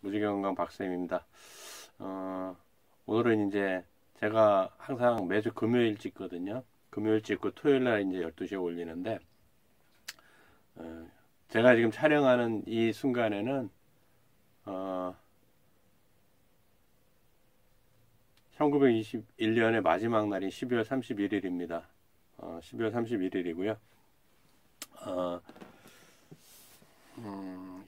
무지개건강 박쌤입니다. 오늘은 이제 제가 항상 매주 금요일 찍거든요. 금요일 찍고 토요일 날 이제 12시에 올리는데, 제가 지금 촬영하는 이 순간에는, 1921년의 마지막 날인 12월 31일입니다. 12월 31일이고요.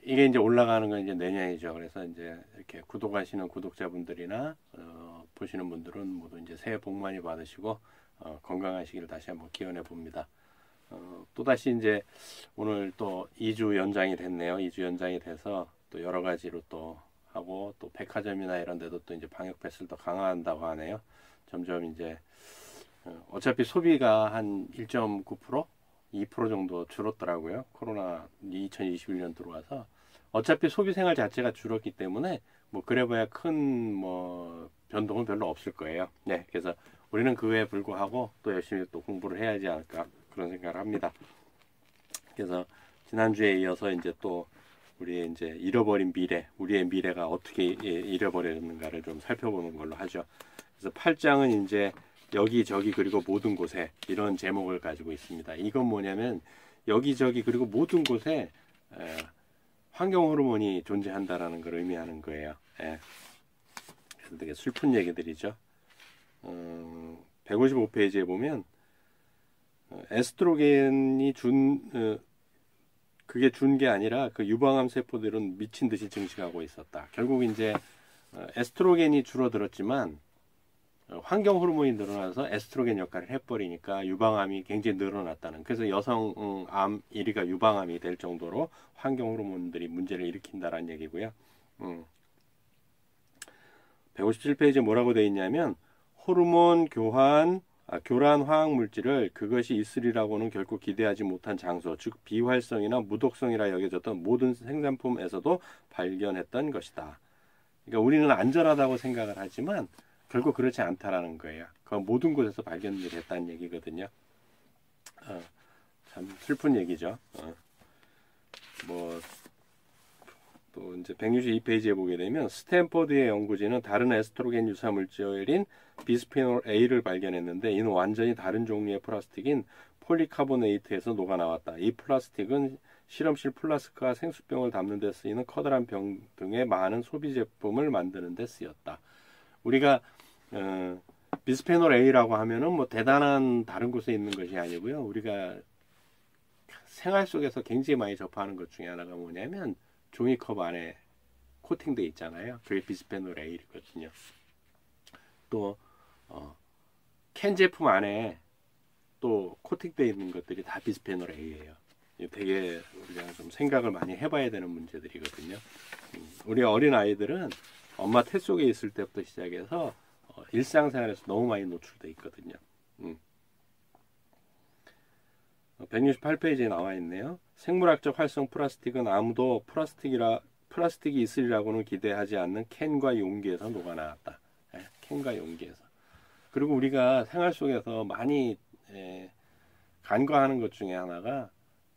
이게 이제 올라가는 건 이제 내년이죠. 그래서 이제 이렇게 구독하시는 구독자분들이나 보시는 분들은 모두 이제 새해 복 많이 받으시고 건강하시기를 다시 한번 기원해 봅니다. 또다시 이제 오늘 또 2주 연장이 됐네요. 2주 연장이 돼서 또 여러 가지로 또 하고 또 백화점이나 이런 데도 또 이제 방역 패스를 더 강화한다고 하네요. 점점 이제 어차피 소비가 한 1.9%? 2% 정도 줄었더라고요. 코로나 2021년 들어와서 어차피 소비 생활 자체가 줄었기 때문에 뭐 그래봐야 큰 뭐 변동은 별로 없을 거예요. 네, 그래서 우리는 그에 불구하고 또 열심히 또 공부를 해야 하지 않을까 그런 생각을 합니다. 그래서 지난주에 이어서 이제 또 우리의 이제 잃어버린 미래, 우리의 미래가 어떻게 잃어버렸는가를 좀 살펴보는 걸로 하죠. 그래서 8장은 이제 여기저기 그리고 모든 곳에 이런 제목을 가지고 있습니다. 이건 뭐냐면 여기저기 그리고 모든 곳에 환경 호르몬이 존재한다라는 걸 의미하는 거예요. 그래서 되게 슬픈 얘기들이죠. 155페이지에 보면 에스트로겐이 그게 준 게 아니라 그 유방암 세포들은 미친 듯이 증식하고 있었다. 결국 이제 에스트로겐이 줄어들었지만 환경 호르몬이 늘어나서 에스트로겐 역할을 해버리니까 유방암이 굉장히 늘어났다는. 그래서 여성암 1위가 유방암이 될 정도로 환경 호르몬들이 문제를 일으킨다라는 얘기고요. 157페이지에 뭐라고 되어 있냐면 호르몬 교란 화학 물질을 그것이 있으리라고는 결코 기대하지 못한 장소, 즉 비활성이나 무독성이라 여겨졌던 모든 생산품에서도 발견했던 것이다. 그러니까 우리는 안전하다고 생각을 하지만 결국 그렇지 않다라는 거예요. 그 모든 곳에서 발견이 됐다는 얘기거든요. 참 슬픈 얘기죠. 또 이제 162페이지에 보게 되면 스탠퍼드의 연구진은 다른 에스트로겐 유사 물질인 비스페놀 A를 발견했는데 이는 완전히 다른 종류의 플라스틱인 폴리카보네이트에서 녹아 나왔다. 이 플라스틱은 실험실 플라스크와 생수병을 담는 데 쓰이는 커다란 병 등의 많은 소비 제품을 만드는 데 쓰였다. 우리가 비스페놀 A라고 하면은 뭐 대단한 다른 곳에 있는 것이 아니고요. 우리가 생활 속에서 굉장히 많이 접하는 것 중에 하나가 뭐냐면 종이컵 안에 코팅돼 있잖아요. 그게 비스페놀 A거든요. 또 캔 제품 안에 또 코팅돼 있는 것들이 다 비스페놀 A예요. 되게 우리가 좀 생각을 많이 해봐야 되는 문제들이거든요. 우리 어린 아이들은 엄마 태 속에 있을 때부터 시작해서 일상생활에서 너무 많이 노출돼 있거든요. 168페이지에 나와 있네요. 생물학적 활성 플라스틱은 아무도 플라스틱이 있으리라고는 기대하지 않는 캔과 용기에서 녹아나왔다. 캔과 용기에서. 그리고 우리가 생활 속에서 많이 간과하는 것 중에 하나가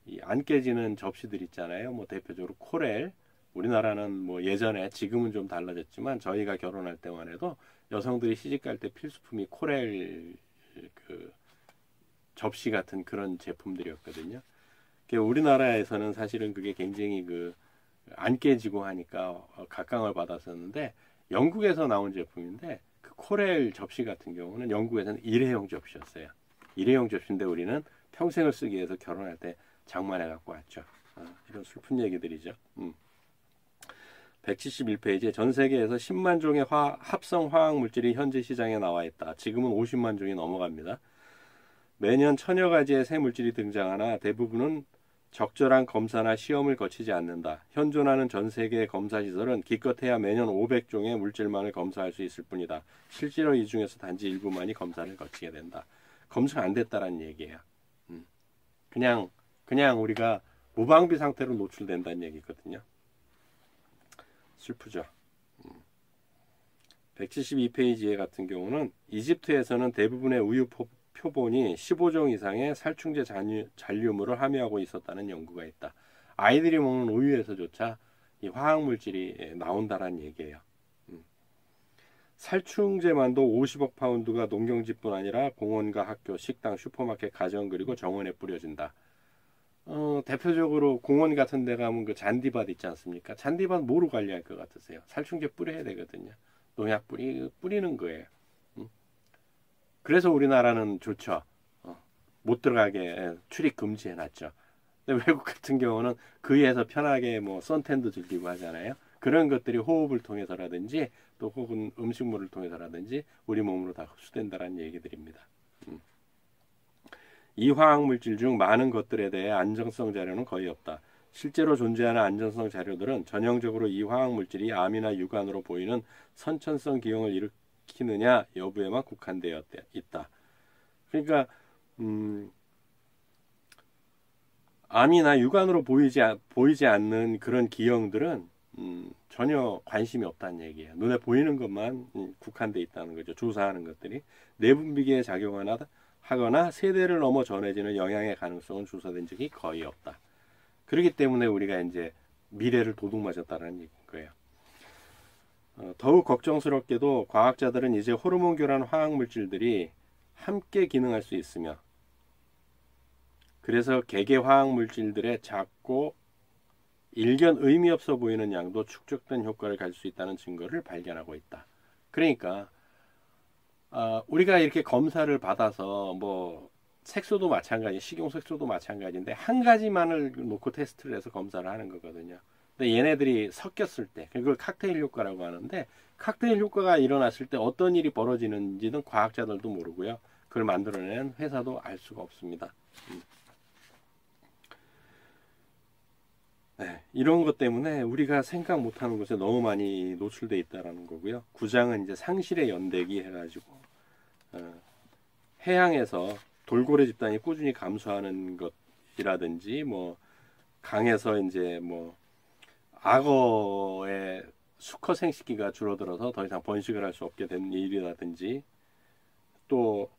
이 안 깨지는 접시들 있잖아요. 뭐 대표적으로 코렐. 우리나라는 뭐 예전에 지금은 좀 달라졌지만 저희가 결혼할 때만 해도 여성들이 시집갈 때 필수품이 코렐 그 접시 같은 그런 제품들이었거든요. 우리나라에서는 사실은 그게 굉장히 안 깨지고 하니까 각광을 받았었는데 영국에서 나온 제품인데 그 코렐 접시 같은 경우는 영국에서는 일회용 접시였어요. 일회용 접시인데 우리는 평생을 쓰기 위해서 결혼할 때 장만해 갖고 왔죠. 이런 슬픈 얘기들이죠. 171페이지에 전 세계에서 10만 종의 합성 화학 물질이 현재 시장에 나와 있다. 지금은 50만 종이 넘어갑니다. 매년 천여 가지의 새 물질이 등장하나 대부분은 적절한 검사나 시험을 거치지 않는다. 현존하는 전 세계의 검사 시설은 기껏해야 매년 500종의 물질만을 검사할 수 있을 뿐이다. 실제로 이 중에서 단지 일부만이 검사를 거치게 된다. 검사가 안 됐다라는 얘기예요. 그냥 우리가 무방비 상태로 노출된다는 얘기거든요. 슬프죠. 172페이지에 같은 경우는 이집트에서는 대부분의 우유 표본이 15종 이상의 살충제 잔류물을 함유하고 있었다는 연구가 있다. 아이들이 먹는 우유에서조차 이 화학물질이 나온다라는 얘기예요. 살충제만도 50억 파운드가 농경지뿐 아니라 공원과 학교, 식당, 슈퍼마켓, 가정 그리고 정원에 뿌려진다. 대표적으로 공원 같은 데 가면 그 잔디밭 있지 않습니까? 잔디밭 뭐로 관리할 것 같으세요? 살충제 뿌려야 되거든요. 농약 뿌리는 거예요. 그래서 우리나라는 좋죠. 못 들어가게 출입 금지해놨죠. 근데 외국 같은 경우는 그 위에서 편하게 뭐 선탠도 즐기고 하잖아요. 그런 것들이 호흡을 통해서라든지 또 혹은 음식물을 통해서라든지 우리 몸으로 다 흡수된다는 얘기들입니다. 이 화학물질 중 많은 것들에 대해 안정성 자료는 거의 없다. 실제로 존재하는 안정성 자료들은 전형적으로 이 화학물질이 암이나 유관으로 보이는 선천성 기형을 일으키느냐 여부에만 국한되어 있다. 그러니까 암이나 유관으로 보이지 않는 그런 기형들은 전혀 관심이 없다는 얘기예요. 눈에 보이는 것만 국한되어 있다는 거죠. 조사하는 것들이 내분비계에 작용하거나 세대를 넘어 전해지는 영향의 가능성은 조사된 적이 거의 없다. 그렇기 때문에 우리가 이제 미래를 도둑맞았다는 얘기인 거예요. 더욱 걱정스럽게도 과학자들은 이제 호르몬 교란 화학물질들이 함께 기능할 수 있으며 그래서 개개 화학물질들의 작고 일견 의미 없어 보이는 양도 축적된 효과를 가질 수 있다는 증거를 발견하고 있다. 그러니까 우리가 이렇게 검사를 받아서 뭐 색소도 마찬가지, 식용색소도 마찬가지인데 한 가지만을 놓고 테스트를 해서 검사를 하는 거거든요. 근데 얘네들이 섞였을 때 그걸 칵테일 효과라고 하는데 칵테일 효과가 일어났을 때 어떤 일이 벌어지는지는 과학자들도 모르고요. 그걸 만들어낸 회사도 알 수가 없습니다. 네, 이런 것 때문에 우리가 생각 못하는 곳에 너무 많이 노출돼 있다라는 거고요. 9장은 이제 상실의 연대기 해가지고 해양에서 돌고래 집단이 꾸준히 감소하는 것이라든지 뭐 강에서 이제 뭐 악어의 수컷 생식기가 줄어들어서 더 이상 번식을 할 수 없게 된 일이라든지 또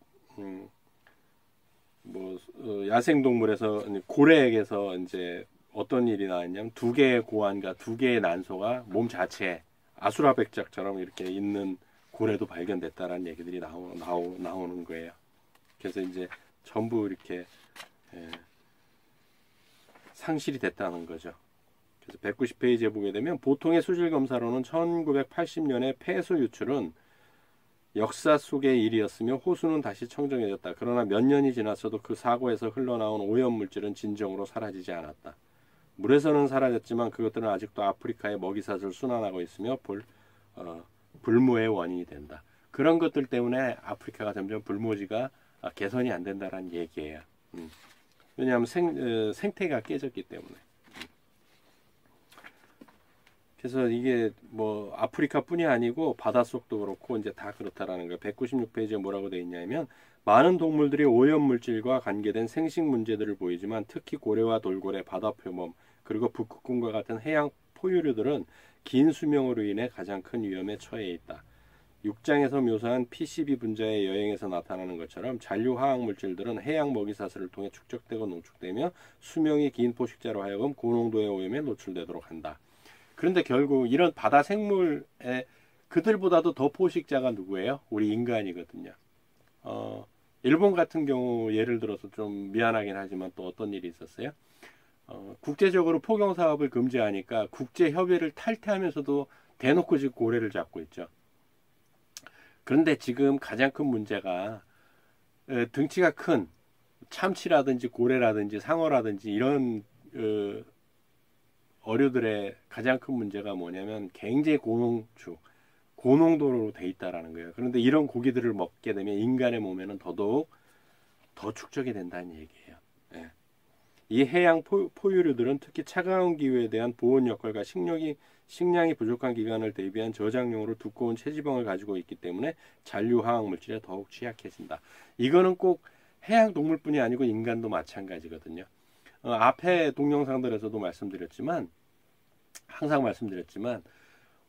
야생동물에서 고래에게서 이제 어떤 일이 나왔냐면 두 개의 고환과 두 개의 난소가 몸 자체에 아수라백작처럼 이렇게 있는 고래도 발견됐다라는 얘기들이 나오는 거예요. 그래서 이제 전부 이렇게 상실이 됐다는 거죠. 그래서 190페이지에 보게 되면 보통의 수질 검사로는 1980년에 폐수 유출은 역사 속의 일이었으며 호수는 다시 청정해졌다. 그러나 몇 년이 지났어도 그 사고에서 흘러나온 오염물질은 진정으로 사라지지 않았다. 물에서는 사라졌지만 그것들은 아직도 아프리카의 먹이사슬을 순환하고 있으며 불모의 원인이 된다. 그런 것들 때문에 아프리카가 점점 불모지가 개선이 안 된다는 얘기예요. 왜냐하면 생태가 깨졌기 때문에. 그래서 이게 뭐 아프리카뿐이 아니고 바닷속도 그렇고 이제 다 그렇다라는 거예요. 196페이지에 뭐라고 되어 있냐면 많은 동물들이 오염물질과 관계된 생식 문제들을 보이지만 특히 고래와 돌고래, 바다표범 그리고 북극곰과 같은 해양 포유류들은 긴 수명으로 인해 가장 큰 위험에 처해 있다. 6장에서 묘사한 PCB 분자의 여행에서 나타나는 것처럼 잔류 화학물질들은 해양 먹이사슬을 통해 축적되고 농축되며 수명이 긴 포식자로 하여금 고농도의 오염에 노출되도록 한다. 그런데 결국 이런 바다 생물에 그들보다도 더 포식자가 누구예요? 우리 인간이거든요. 일본 같은 경우 예를 들어서 좀 미안하긴 하지만 또 어떤 일이 있었어요? 국제적으로 포경 사업을 금지하니까 국제 협의를 탈퇴하면서도 대놓고 지금 고래를 잡고 있죠. 그런데 지금 가장 큰 문제가 등치가 큰 참치라든지 고래라든지 상어라든지 이런 어류들의 가장 큰 문제가 뭐냐면 굉장히 고농도로 돼 있다라는 거예요. 그런데 이런 고기들을 먹게 되면 인간의 몸에는 더더욱 더 축적이 된다는 얘기예요. 예. 이 해양 포유류들은 특히 차가운 기후에 대한 보온 역할과 식량이 부족한 기간을 대비한 저장용으로 두꺼운 체지방을 가지고 있기 때문에 잔류 화학물질에 더욱 취약해진다. 이거는 꼭 해양 동물뿐이 아니고 인간도 마찬가지거든요. 앞에 동영상들에서도 항상 말씀드렸지만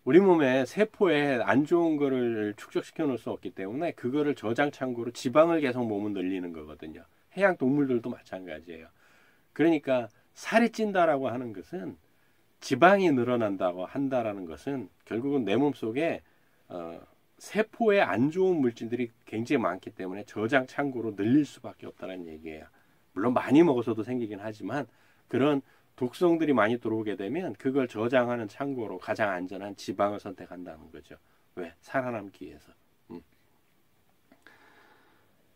우리 몸에 세포에 안 좋은 거를 축적시켜 놓을 수 없기 때문에 그거를 저장 창고로 지방을 계속 몸은 늘리는 거거든요. 해양 동물들도 마찬가지예요. 그러니까 살이 찐다라고 하는 것은 지방이 늘어난다고 한다라는 것은 결국은 내 몸속에 세포에 안 좋은 물질들이 굉장히 많기 때문에 저장 창고로 늘릴 수밖에 없다는 얘기예요. 물론 많이 먹어서도 생기긴 하지만 그런 독성들이 많이 들어오게 되면 그걸 저장하는 창고로 가장 안전한 지방을 선택한다는 거죠. 왜? 살아남기 위해서.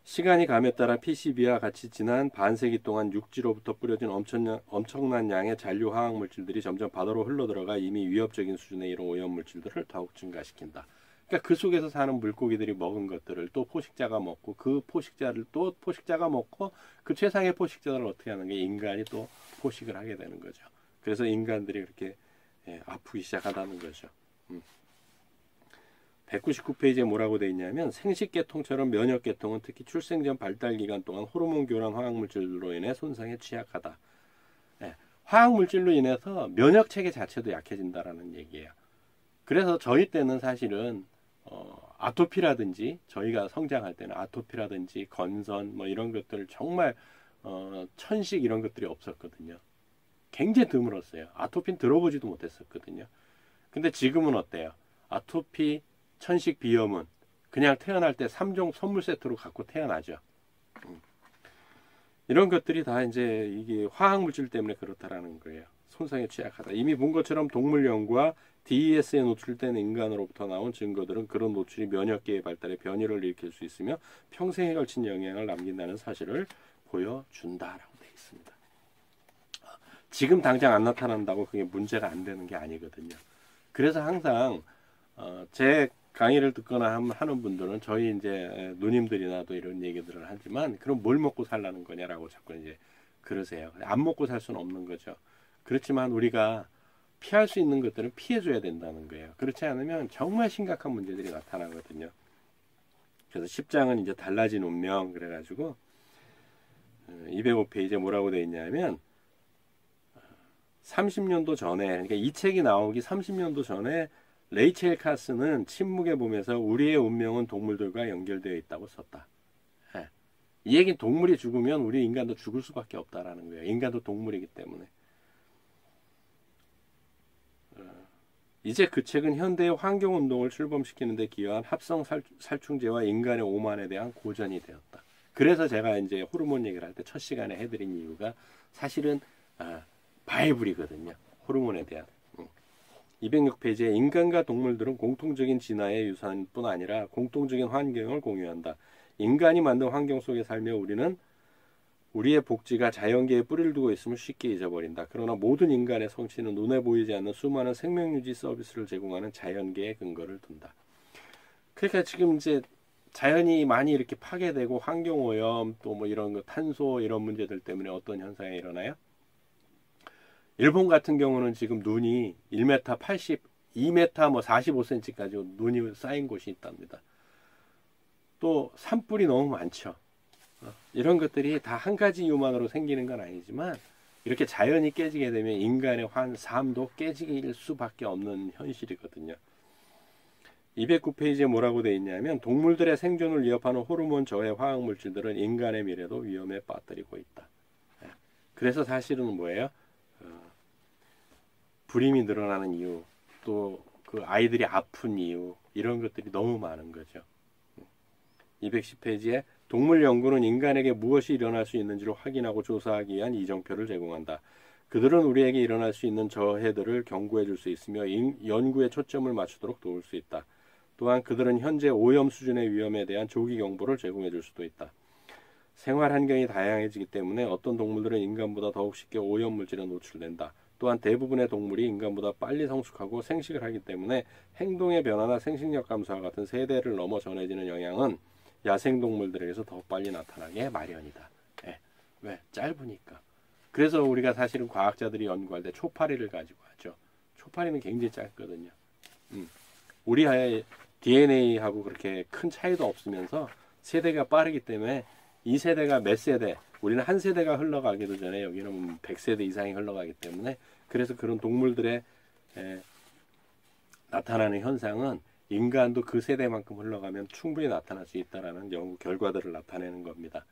시간이 감에 따라 PCB와 같이 지난 반세기 동안 육지로부터 뿌려진 엄청난 양의 잔류 화학 물질들이 점점 바다로 흘러들어가 이미 위협적인 수준의 이런 오염 물질들을 더욱 증가시킨다. 그러니까 그 속에서 사는 물고기들이 먹은 것들을 또 포식자가 먹고 그 포식자를 또 포식자가 먹고 그 최상의 포식자를 어떻게 하는 게 인간이 또 포식을 하게 되는 거죠. 그래서 인간들이 그렇게 아프기 시작하다는 거죠. 199페이지에 뭐라고 되어 있냐면 생식계통처럼 면역계통은 특히 출생 전 발달기간 동안 호르몬 교란 화학물질로 인해 손상에 취약하다. 화학물질로 인해서 면역체계 자체도 약해진다라는 얘기예요. 그래서 저희 때는 사실은 아토피라든지 저희가 성장할 때는 아토피라든지 건선 뭐 이런 것들 정말 천식 이런 것들이 없었거든요. 굉장히 드물었어요. 아토피는 들어보지도 못했었거든요. 근데 지금은 어때요? 아토피, 천식, 비염은 그냥 태어날 때 3종 선물 세트로 갖고 태어나죠. 이런 것들이 다 이제 이게 화학물질 때문에 그렇다라는 거예요. 손상에 취약하다. 이미 본 것처럼 동물연구와 DES에 노출된 인간으로부터 나온 증거들은 그런 노출이 면역계의 발달에 변이를 일으킬 수 있으며 평생에 걸친 영향을 남긴다는 사실을 보여준다라고 되어 있습니다. 지금 당장 안 나타난다고 그게 문제가 안 되는 게 아니거든요. 그래서 항상 제 강의를 듣거나 하는 분들은 저희 이제 누님들이나도 이런 얘기들을 하지만 그럼 뭘 먹고 살라는 거냐라고 자꾸 이제 그러세요. 안 먹고 살 수는 없는 거죠. 그렇지만 우리가 피할 수 있는 것들은 피해줘야 된다는 거예요. 그렇지 않으면 정말 심각한 문제들이 나타나거든요. 그래서 10장은 이제 달라진 운명 그래가지고 205페이지에 뭐라고 되어 있냐면 30년도 전에 그러니까 이 책이 나오기 30년도 전에 레이첼 카스는 침묵의 봄에서 우리의 운명은 동물들과 연결되어 있다고 썼다. 이 얘기는 동물이 죽으면 우리 인간도 죽을 수밖에 없다라는 거예요. 인간도 동물이기 때문에. 이제 그 책은 현대의 환경운동을 출범시키는 데 기여한 합성 살충제와 인간의 오만에 대한 고전이 되었다. 그래서 제가 이제 호르몬 얘기를 할 때 첫 시간에 해드린 이유가 사실은 바이블이거든요. 호르몬에 대한. 206페이지에 인간과 동물들은 공통적인 진화의 유산뿐 아니라 공통적인 환경을 공유한다. 인간이 만든 환경 속에 살며 우리는 우리의 복지가 자연계에 뿌리를 두고 있음을 쉽게 잊어버린다. 그러나 모든 인간의 성취는 눈에 보이지 않는 수많은 생명유지 서비스를 제공하는 자연계에 근거를 둔다. 그러니까 지금 이제 자연이 많이 이렇게 파괴되고 환경오염 또 뭐 이런 거 탄소 이런 문제들 때문에 어떤 현상이 일어나요? 일본 같은 경우는 지금 눈이 1m 80, 2m 뭐 45cm까지 눈이 쌓인 곳이 있답니다. 또 산불이 너무 많죠. 이런 것들이 다 한 가지 이유만으로 생기는 건 아니지만 이렇게 자연이 깨지게 되면 인간의 삶도 깨질 수밖에 없는 현실이거든요. 209페이지에 뭐라고 되어 있냐면 동물들의 생존을 위협하는 호르몬 저해 화학물질들은 인간의 미래도 위험에 빠뜨리고 있다. 그래서 사실은 뭐예요? 불임이 늘어나는 이유, 또 그 아이들이 아픈 이유 이런 것들이 너무 많은 거죠. 210페이지에 동물 연구는 인간에게 무엇이 일어날 수 있는지를 확인하고 조사하기 위한 이정표를 제공한다. 그들은 우리에게 일어날 수 있는 저해들을 경고해 줄 수 있으며 연구에 초점을 맞추도록 도울 수 있다. 또한 그들은 현재 오염 수준의 위험에 대한 조기 경보를 제공해 줄 수도 있다. 생활 환경이 다양해지기 때문에 어떤 동물들은 인간보다 더욱 쉽게 오염 물질에 노출된다. 또한 대부분의 동물이 인간보다 빨리 성숙하고 생식을 하기 때문에 행동의 변화나 생식력 감소와 같은 세대를 넘어 전해지는 영향은 야생동물들에게서 더 빨리 나타나게 마련이다. 왜? 짧으니까. 그래서 우리가 사실은 과학자들이 연구할 때 초파리를 가지고 하죠. 초파리는 굉장히 짧거든요. 우리의 DNA하고 그렇게 큰 차이도 없으면서 세대가 빠르기 때문에 이 세대가 몇 세대, 우리는 한 세대가 흘러가기도 전에 여기는 100세대 이상이 흘러가기 때문에 그래서 그런 동물들의 나타나는 현상은 인간도 그 세대만큼 흘러가면 충분히 나타날 수 있다는 연구 결과들을 나타내는 겁니다.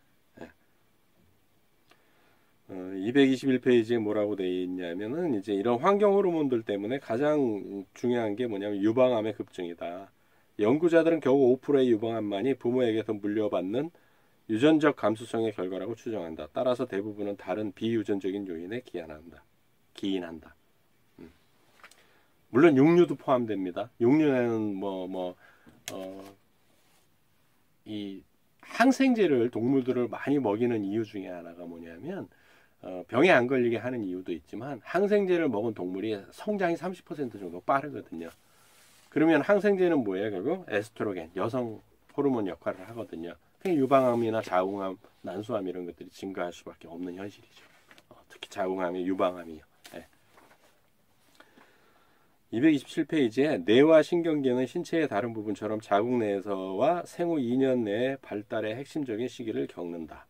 221페이지에 뭐라고 되어 있냐면은 이제 이런 환경 호르몬들 때문에 가장 중요한 게 뭐냐면 유방암의 급증이다. 연구자들은 겨우 5%의 유방암만이 부모에게서 물려받는 유전적 감수성의 결과라고 추정한다. 따라서 대부분은 다른 비유전적인 요인에 기인한다. 물론 육류도 포함됩니다. 육류에는 이 항생제를 동물들을 많이 먹이는 이유 중에 하나가 뭐냐면 병에 안 걸리게 하는 이유도 있지만 항생제를 먹은 동물이 성장이 30% 정도 빠르거든요. 그러면 항생제는 뭐예요? 결국 에스트로겐, 여성 호르몬 역할을 하거든요. 유방암이나 자궁암, 난소암 이런 것들이 증가할 수밖에 없는 현실이죠. 특히 자궁암이 유방암이요. 네. 227페이지에 뇌와 신경계는 신체의 다른 부분처럼 자궁 내에서와 생후 2년 내에 발달의 핵심적인 시기를 겪는다.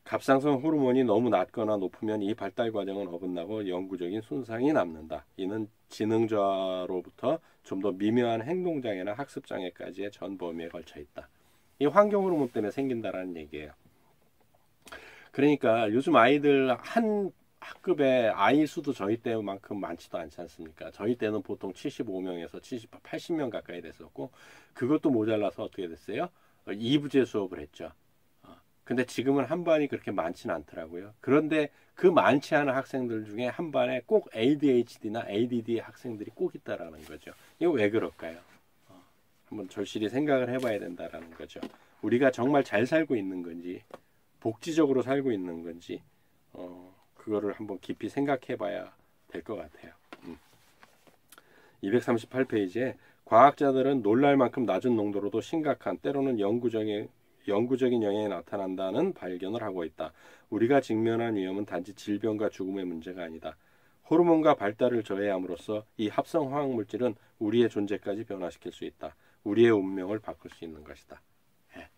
갑상선 호르몬이 너무 낮거나 높으면 이 발달 과정은 어긋나고 영구적인 손상이 남는다. 이는 지능 저하로부터 좀 더 미묘한 행동장애나 학습장애까지의 전 범위에 걸쳐 있다. 이 환경 호르몬 때문에 생긴다라는 얘기예요. 그러니까 요즘 아이들 한 학급에 아이 수도 저희 때만큼 많지도 않지 않습니까? 저희 때는 보통 75명에서 80명 가까이 됐었고 그것도 모자라서 어떻게 됐어요? 2부제 수업을 했죠. 근데 지금은 한 반이 그렇게 많지는 않더라고요. 그런데 그 많지 않은 학생들 중에 한 반에 꼭 ADHD나 ADD 학생들이 꼭 있다라는 거죠. 이거 왜 그럴까요? 한번 절실히 생각을 해봐야 된다라는 거죠. 우리가 정말 잘 살고 있는 건지, 복지적으로 살고 있는 건지, 그거를 한번 깊이 생각해봐야 될 것 같아요. 238페이지에 과학자들은 놀랄 만큼 낮은 농도로도 심각한 때로는 영구적인 영향이 나타난다는 발견을 하고 있다. 우리가 직면한 위험은 단지 질병과 죽음의 문제가 아니다. 호르몬과 발달을 저해함으로써 이 합성 화학물질은 우리의 존재까지 변화시킬 수 있다. 우리의 운명을 바꿀 수 있는 것이다. 예.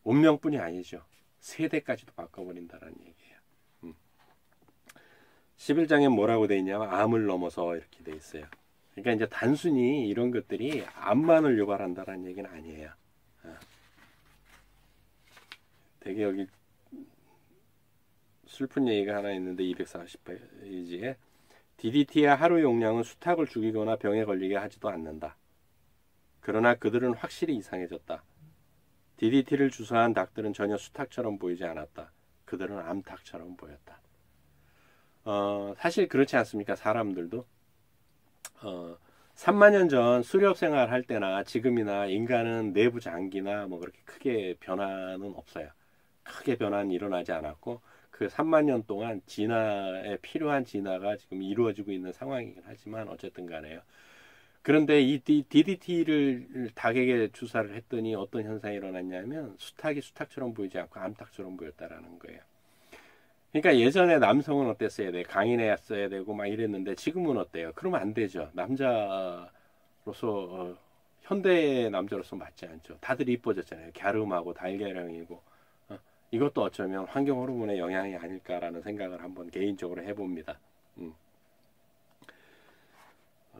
운명뿐이 아니죠. 세대까지도 바꿔버린다는 얘기예요. 11장에 뭐라고 돼 있냐면 암을 넘어서 이렇게 돼 있어요. 그러니까 이제 단순히 이런 것들이 암만을 유발한다는 얘기는 아니에요. 되게 여기 슬픈 얘기가 하나 있는데 240페이지에 DDT의 하루 용량은 수탉을 죽이거나 병에 걸리게 하지도 않는다. 그러나 그들은 확실히 이상해졌다. DDT를 주사한 닭들은 전혀 수탉처럼 보이지 않았다. 그들은 암탉처럼 보였다. 사실 그렇지 않습니까? 사람들도 3만 년 전 수렵 생활할 때나 지금이나 인간은 내부 장기나 뭐 그렇게 크게 변화는 없어요. 크게 변화는 일어나지 않았고 그 3만 년 동안 진화에 필요한 진화가 지금 이루어지고 있는 상황이긴 하지만 어쨌든 간에요. 그런데 이 DDT를 닭에게 주사를 했더니 어떤 현상이 일어났냐면 수탉이 수탉처럼 보이지 않고 암탉처럼 보였다라는 거예요. 그러니까 예전에 남성은 어땠어야 돼? 강인했어야 되고 막 이랬는데 지금은 어때요? 그러면 안 되죠. 남자로서 현대의 남자로서 맞지 않죠. 다들 이뻐졌잖아요. 갸름하고 달걀형이고 이것도 어쩌면 환경 호르몬의 영향이 아닐까라는 생각을 한번 개인적으로 해봅니다.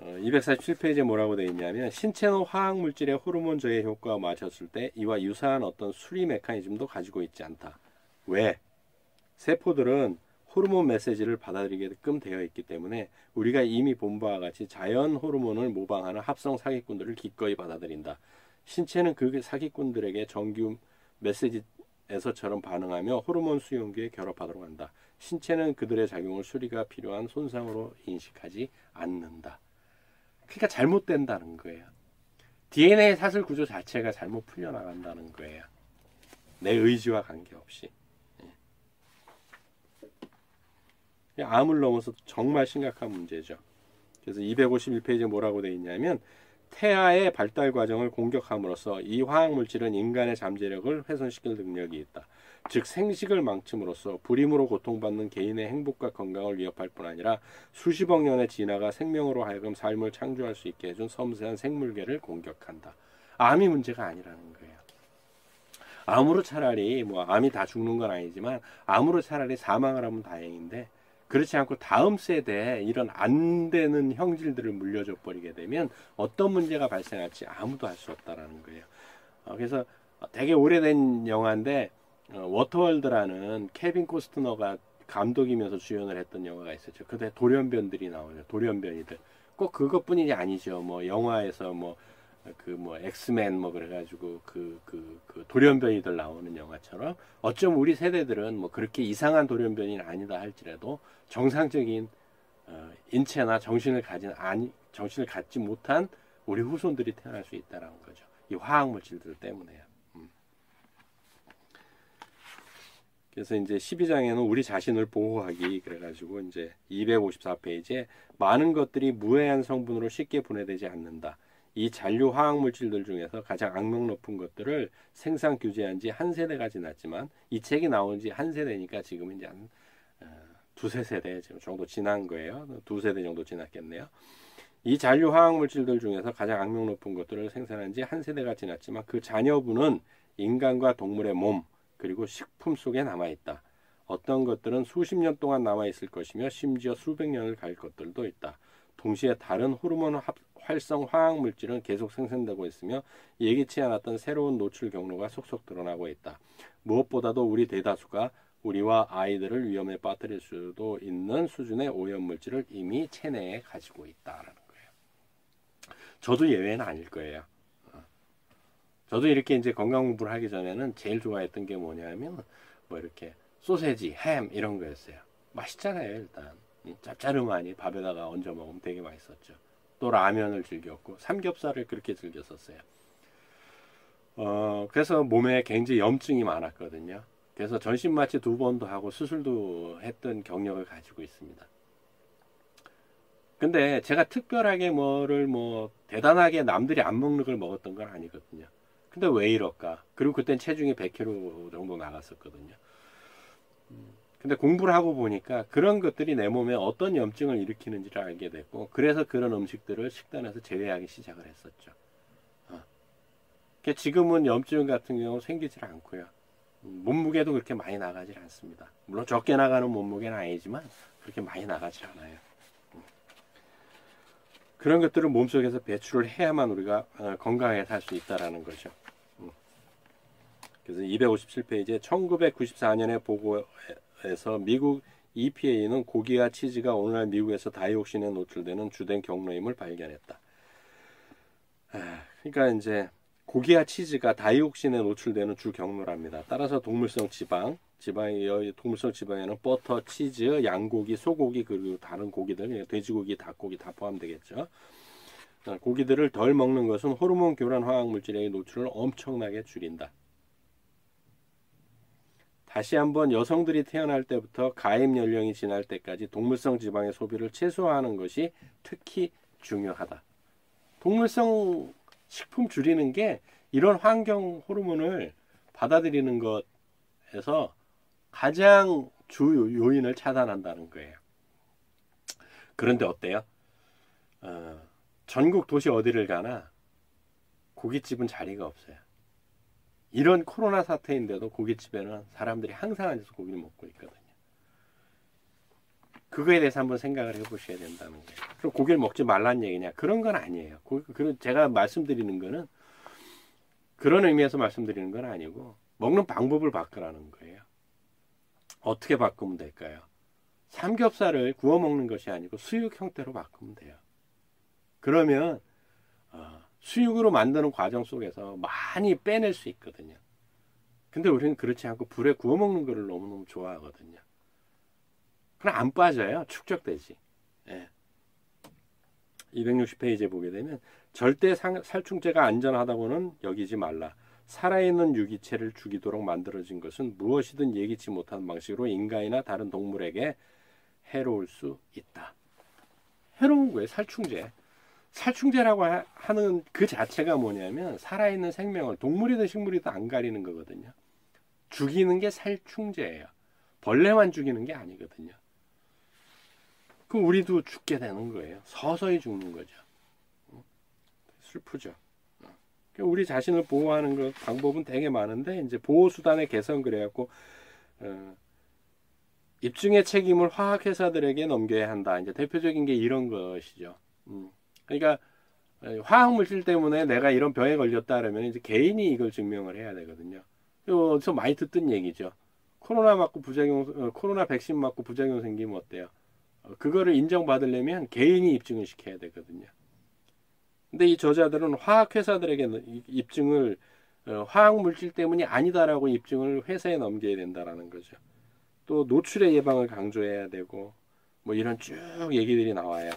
247페이지에 뭐라고 되어 있냐면 신체는 화학물질의 호르몬 저해 효과가 맞췄을 때 이와 유사한 어떤 수리 메커니즘도 가지고 있지 않다. 왜? 세포들은 호르몬 메시지를 받아들이게끔 되어 있기 때문에 우리가 이미 본 바와 같이 자연 호르몬을 모방하는 합성 사기꾼들을 기꺼이 받아들인다. 신체는 그 사기꾼들에게 정규 메시지에서처럼 반응하며 호르몬 수용기에 결합하도록 한다. 신체는 그들의 작용을 수리가 필요한 손상으로 인식하지 않는다. 그러니까 잘못된다는 거예요. DNA 사슬 구조 자체가 잘못 풀려나간다는 거예요. 내 의지와 관계없이. 암을 넘어서 정말 심각한 문제죠. 그래서 251페이지에 뭐라고 되어 있냐면 태아의 발달 과정을 공격함으로써 이 화학물질은 인간의 잠재력을 훼손시킬 능력이 있다. 즉 생식을 망침으로써 불임으로 고통받는 개인의 행복과 건강을 위협할 뿐 아니라 수십억 년의 진화가 생명으로 하여금 삶을 창조할 수 있게 해준 섬세한 생물계를 공격한다. 암이 문제가 아니라는 거예요. 암으로 차라리 뭐 암이 다 죽는 건 아니지만 암으로 차라리 사망을 하면 다행인데 그렇지 않고 다음 세대에 이런 안 되는 형질들을 물려줘 버리게 되면 어떤 문제가 발생할지 아무도 알 수 없다라는 거예요. 그래서 되게 오래된 영화인데 워터월드라는 케빈 코스트너가 감독이면서 주연을 했던 영화가 있었죠. 그때 돌연변들이 나오죠. 돌연변이들. 꼭 그것뿐이 아니죠. 뭐 영화에서 뭐 엑스맨 뭐 그래가지고 그 돌연변이들 나오는 영화처럼 어쩜 우리 세대들은 뭐 그렇게 이상한 돌연변이는 아니다 할지라도 정상적인 인체나 정신을 갖지 못한 우리 후손들이 태어날 수 있다라는 거죠. 이 화학 물질들 때문에요. 그래서 이제 12장에는 우리 자신을 보호하기 그래가지고 이제 254페이지에 많은 것들이 무해한 성분으로 쉽게 분해되지 않는다. 이 잔류 화학 물질들 중에서 가장 악명 높은 것들을 생산 규제한 지 한 세대가 지났지만 이 책이 나온 지 한 세대니까 지금 이제 한 두세 세대 정도 지난 거예요. 두 세대 정도 지났겠네요. 이 잔류 화학 물질들 중에서 가장 악명 높은 것들을 생산한 지 한 세대가 지났지만 그 잔여분은 인간과 동물의 몸 그리고 식품 속에 남아있다. 어떤 것들은 수십 년 동안 남아있을 것이며 심지어 수백 년을 갈 것들도 있다. 동시에 다른 호르몬 활성 화학 물질은 계속 생산되고 있으며 예기치 않았던 새로운 노출 경로가 속속 드러나고 있다. 무엇보다도 우리 대다수가 우리와 아이들을 위험에 빠뜨릴 수도 있는 수준의 오염물질을 이미 체내에 가지고 있다라는 거예요. 저도 예외는 아닐 거예요. 저도 이렇게 이제 건강 공부를 하기 전에는 제일 좋아했던 게 뭐냐면 뭐 이렇게 소세지, 햄 이런 거였어요. 맛있잖아요, 일단. 짭짤하니 밥에다가 얹어 먹으면 되게 맛있었죠. 또 라면을 즐겼고 삼겹살을 그렇게 즐겼었어요. 그래서 몸에 굉장히 염증이 많았거든요. 그래서 전신마취 2번도 하고 수술도 했던 경력을 가지고 있습니다. 근데 제가 특별하게 뭐를 대단하게 남들이 안 먹는 걸 먹었던 건 아니거든요. 근데 왜 이럴까? 그리고 그땐 체중이 100kg 정도 나갔었거든요. 근데 공부를 하고 보니까 그런 것들이 내 몸에 어떤 염증을 일으키는지를 알게 됐고, 그래서 그런 음식들을 식단에서 제외하기 시작을 했었죠. 지금은 염증 같은 경우 생기질 않고요. 몸무게도 그렇게 많이 나가질 않습니다. 물론 적게 나가는 몸무게는 아니지만 그렇게 많이 나가지 않아요. 그런 것들을 몸속에서 배출을 해야만 우리가 건강하게 살 수 있다라는 거죠. 그래서 257페이지에 1994년에 보고에서 미국 EPA는 고기와 치즈가 오늘날 미국에서 다이옥신에 노출되는 주된 경로임을 발견했다. 그러니까 이제 고기와 치즈가 다이옥신에 노출되는 주 경로랍니다. 따라서 동물성 동물성 지방에는 버터, 치즈, 양고기, 소고기 그리고 다른 고기들, 돼지고기, 닭고기 다 포함되겠죠. 고기들을 덜 먹는 것은 호르몬 교란 화학 물질의 노출을 엄청나게 줄인다. 다시 한번 여성들이 태어날 때부터 가입 연령이 지날 때까지 동물성 지방의 소비를 최소화하는 것이 특히 중요하다. 동물성 식품 줄이는 게 이런 환경 호르몬을 받아들이는 것에서 가장 주 요인을 차단한다는 거예요. 그런데 어때요? 전국 도시 어디를 가나 고깃집은 자리가 없어요. 이런 코로나 사태인데도 고깃집에는 사람들이 항상 앉아서 고기를 먹고 있거든요. 그거에 대해서 한번 생각을 해보셔야 된다는 거예요. 그럼 고기를 먹지 말라는 얘기냐? 그런 건 아니에요. 제가 말씀드리는 거는 그런 의미에서 말씀드리는 건 아니고 먹는 방법을 바꾸라는 거예요. 어떻게 바꾸면 될까요? 삼겹살을 구워 먹는 것이 아니고 수육 형태로 바꾸면 돼요. 그러면 수육으로 만드는 과정 속에서 많이 빼낼 수 있거든요. 근데 우리는 그렇지 않고 불에 구워 먹는 거를 너무너무 좋아하거든요. 그럼 안 빠져요. 축적되지. 예. 260페이지에 보게 되면 절대 살충제가 안전하다고는 여기지 말라. 살아있는 유기체를 죽이도록 만들어진 것은 무엇이든 예기치 못한 방식으로 인간이나 다른 동물에게 해로울 수 있다. 해로운 거예요. 살충제. 살충제라고 하는 그 자체가 뭐냐면 살아있는 생명을 동물이든 식물이든 안 가리는 거거든요. 죽이는 게 살충제예요. 벌레만 죽이는 게 아니거든요. 그럼 우리도 죽게 되는 거예요. 서서히 죽는 거죠. 슬프죠. 우리 자신을 보호하는 방법은 되게 많은데 이제 보호수단의 개선 그래갖고 입증의 책임을 화학회사들에게 넘겨야 한다. 이제 대표적인 게 이런 것이죠. 그러니까 화학물질 때문에 내가 이런 병에 걸렸다 그러면 이제 개인이 이걸 증명을 해야 되거든요. 어디서 많이 듣던 얘기죠. 코로나 백신 맞고 부작용 생기면 어때요? 그거를 인정받으려면 개인이 입증을 시켜야 되거든요. 근데 이 저자들은 화학회사들에게 입증을 화학물질 때문이 아니다라고 입증을 회사에 넘겨야 된다라는 거죠. 또 노출의 예방을 강조해야 되고 뭐 이런 쭉 얘기들이 나와요.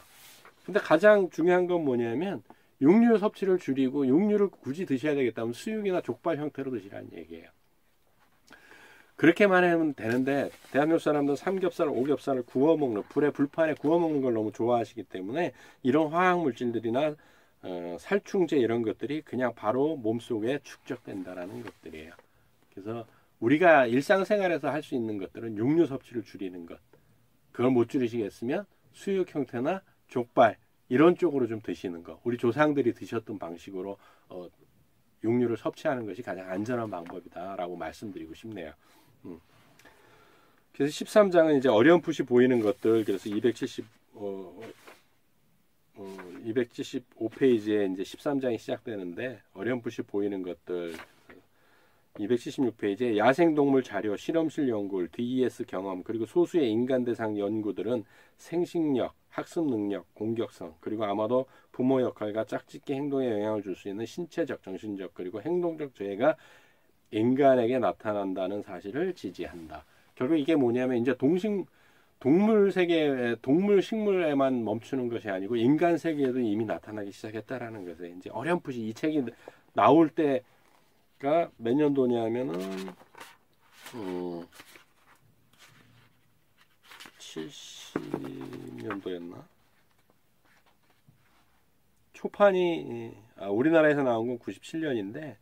근데 가장 중요한 건 뭐냐면 육류 섭취를 줄이고 육류를 굳이 드셔야 되겠다면 수육이나 족발 형태로 드시라는 얘기예요. 그렇게만 하면 되는데 대한민국 사람들은 삼겹살, 오겹살을 구워 먹는 불판에 구워 먹는 걸 너무 좋아하시기 때문에 이런 화학 물질들이나 살충제 이런 것들이 그냥 바로 몸속에 축적된다라는 것들이에요. 그래서 우리가 일상생활에서 할 수 있는 것들은 육류 섭취를 줄이는 것. 그걸 못 줄이시겠으면 수육 형태나 족발 이런 쪽으로 좀 드시는 거. 우리 조상들이 드셨던 방식으로 육류를 섭취하는 것이 가장 안전한 방법이다라고 말씀드리고 싶네요. 그래서 13장은 이제 어렴풋이 보이는 것들, 그래서 275페이지에 이제 13장이 시작되는데 어렴풋이 보이는 것들, 276페이지에 야생동물 자료, 실험실 연구, DES 경험, 그리고 소수의 인간 대상 연구들은 생식력, 학습 능력, 공격성, 그리고 아마도 부모 역할과 짝짓기 행동에 영향을 줄 수 있는 신체적, 정신적, 그리고 행동적 죄가 인간에게 나타난다는 사실을 지지한다. 결국 이게 뭐냐면 이제 동물 세계, 동물 식물에만 멈추는 것이 아니고 인간 세계에도 이미 나타나기 시작했다라는 것에 이제 어렴풋이 이 책이 나올 때가 몇 년도냐면은 70년도였나? 초판이 우리나라에서 나온 건 97년인데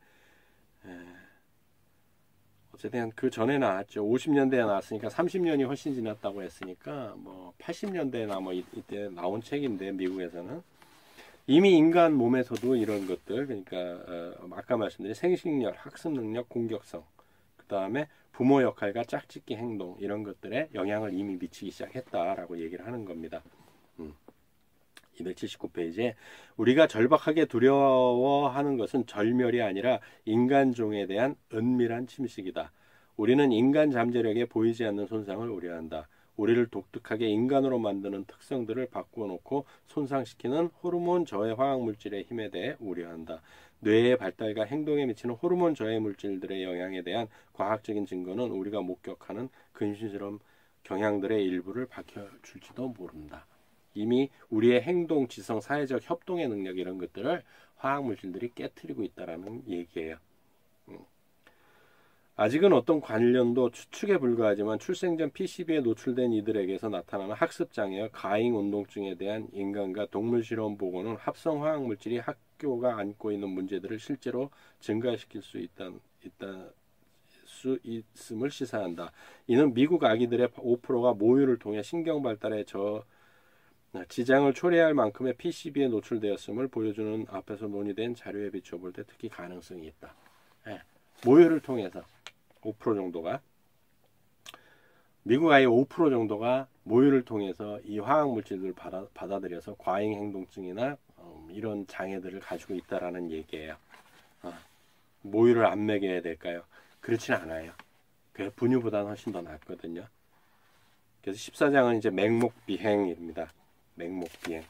어쨌든 그 전에 나왔죠. 50년대에 나왔으니까 30년이 훨씬 지났다고 했으니까 뭐 80년대나 뭐 이때 나온 책인데 미국에서는 이미 인간 몸에서도 이런 것들, 그러니까 아까 말씀드린 생식력, 학습 능력, 공격성, 그 다음에 부모 역할과 짝짓기 행동 이런 것들에 영향을 이미 미치기 시작했다라고 얘기를 하는 겁니다. 279페이지에 우리가 절박하게 두려워하는 것은 절멸이 아니라 인간종에 대한 은밀한 침식이다. 우리는 인간 잠재력에 보이지 않는 손상을 우려한다. 우리를 독특하게 인간으로 만드는 특성들을 바꾸어 놓고 손상시키는 호르몬 저해 화학물질의 힘에 대해 우려한다. 뇌의 발달과 행동에 미치는 호르몬 저해 물질들의 영향에 대한 과학적인 증거는 우리가 목격하는 근심스러운 경향들의 일부를 밝혀줄지도 모른다. 이미 우리의 행동, 지성, 사회적 협동의 능력 이런 것들을 화학물질들이 깨트리고 있다는 얘기예요. 아직은 어떤 관련도 추측에 불과하지만 출생 전 PCB에 노출된 이들에게서 나타나는 학습장애와 가잉 운동증에 대한 인간과 동물 실험 보고는 합성 화학물질이 학교가 안고 있는 문제들을 실제로 증가시킬 수 있음을 시사한다. 이는 미국 아기들의 5%가 모유를 통해 신경 발달에 지장을 초래할 만큼의 PCB에 노출되었음을 보여주는 앞에서 논의된 자료에 비춰볼 때 특히 가능성이 있다. 모유를 통해서 5% 정도가 미국 아이 5% 정도가 모유를 통해서 이 화학 물질들을 받아들여서 과잉 행동증이나 이런 장애들을 가지고 있다라는 얘기예요. 모유를 안 먹여야 될까요? 그렇진 않아요. 그래서 분유보다는 훨씬 더 낫거든요. 그래서 14장은 이제 맹목비행입니다. 맹목비행.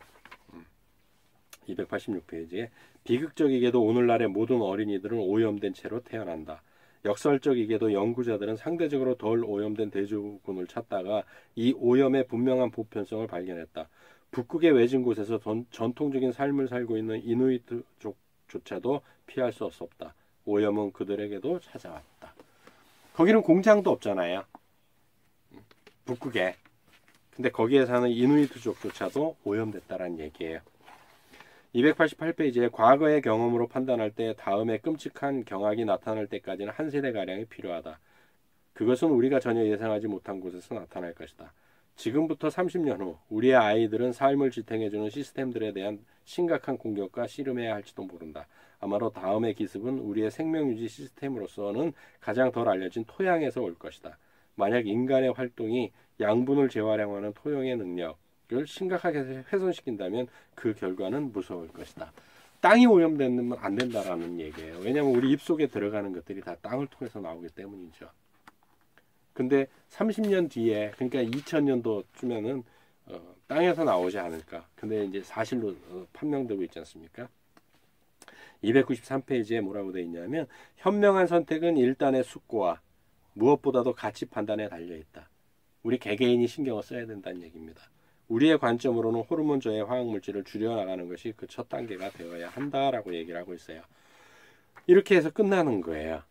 286페이지에 비극적이게도 오늘날의 모든 어린이들은 오염된 채로 태어난다. 역설적이게도 연구자들은 상대적으로 덜 오염된 대조군을 찾다가 이 오염의 분명한 보편성을 발견했다. 북극의 외진 곳에서 전통적인 삶을 살고 있는 이누이트족조차도 피할 수 없었다. 오염은 그들에게도 찾아왔다. 거기는 공장도 없잖아요. 북극에. 근데 거기에 사는 이누이트족조차도 오염됐다라는 얘기예요. 288페이지에 과거의 경험으로 판단할 때 다음에 끔찍한 경악이 나타날 때까지는 한 세대가량이 필요하다. 그것은 우리가 전혀 예상하지 못한 곳에서 나타날 것이다. 지금부터 30년 후 우리의 아이들은 삶을 지탱해주는 시스템들에 대한 심각한 공격과 씨름해야 할지도 모른다. 아마도 다음의 기습은 우리의 생명유지 시스템으로서는 가장 덜 알려진 토양에서 올 것이다. 만약 인간의 활동이 양분을 재활용하는 토양의 능력을 심각하게 훼손시킨다면 그 결과는 무서울 것이다. 땅이 오염되면 안 된다라는 얘기예요. 왜냐하면 우리 입속에 들어가는 것들이 다 땅을 통해서 나오기 때문이죠. 근데 30년 뒤에, 그러니까 2000년도쯤에는 땅에서 나오지 않을까. 근데 이제 사실로 판명되고 있지 않습니까? 293페이지에 뭐라고 되어 있냐면, 현명한 선택은 일단의 숙고와 무엇보다도 가치 판단에 달려 있다. 우리 개개인이 신경을 써야 된다는 얘기입니다. 우리의 관점으로는 호르몬 저해 화학물질을 줄여나가는 것이 그 첫 단계가 되어야 한다라고 얘기를 하고 있어요. 이렇게 해서 끝나는 거예요.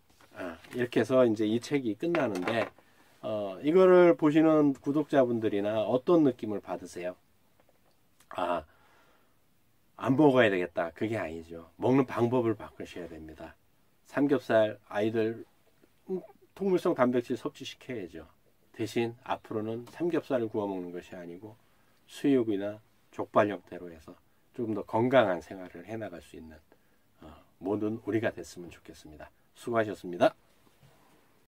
이렇게 해서 이제 이 책이 끝나는데, 이거를 보시는 구독자분들이나 어떤 느낌을 받으세요? 안 먹어야 되겠다. 그게 아니죠. 먹는 방법을 바꾸셔야 됩니다. 삼겹살 아이들 통물성 단백질 섭취시켜야죠. 대신 앞으로는 삼겹살을 구워 먹는 것이 아니고 수육이나 족발 형태로 해서 조금 더 건강한 생활을 해나갈 수 있는 모든 우리가 됐으면 좋겠습니다. 수고하셨습니다.